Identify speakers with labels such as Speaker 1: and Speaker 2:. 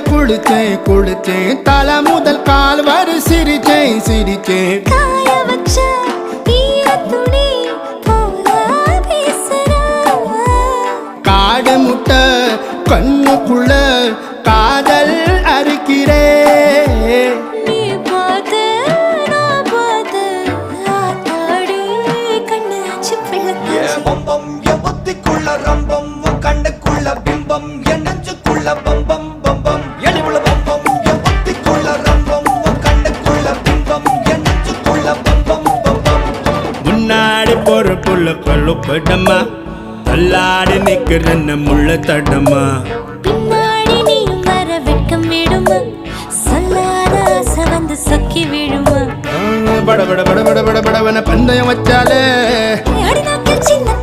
Speaker 1: குளிச்சேன் குளிச்சேன் தலை முதல் கால் வரை சிரிச்சேன் சிரிச்சேன்
Speaker 2: காய வச்ச ஈரத்துணி போல பேசுற
Speaker 1: காடு முட்டை கண்ணுக்குள்ள காதல் அறுக்கிறே
Speaker 2: நீ பார்த்து நான் பார்த்து ஆத்தாடி கண்ணு ஆச்சு பிள்ளை
Speaker 3: பம்பம் என் புத்திக்குள்ள ரம்பம் உன் கண்ணுக்குள்ள பிம்பம் என் நெஞ்சுக்குள்ள பம்பம் பம்பம் எளிவுள்ள பம்பம் என் புத்திக்குள்ள ரம்பம் உன் கண்ணுக்குள்ள பிம்பம் என் நெஞ்சுக்குள்ள பம்பம் பம்பம்
Speaker 1: முன்னாடி போற புள்ள கழுப்படமா தள்ளாடி நிக்கிறன்ன முள்ள தடமா
Speaker 2: பின்னாடி நீயும் வர வெட்கம் விடுமா சொல்லாத ஆசை வந்து சொக்கி விடுமா
Speaker 1: பட பட பட பட பட படவன பந்தயம் வச்சாலே
Speaker 2: அடி நாக்கில் சின்ன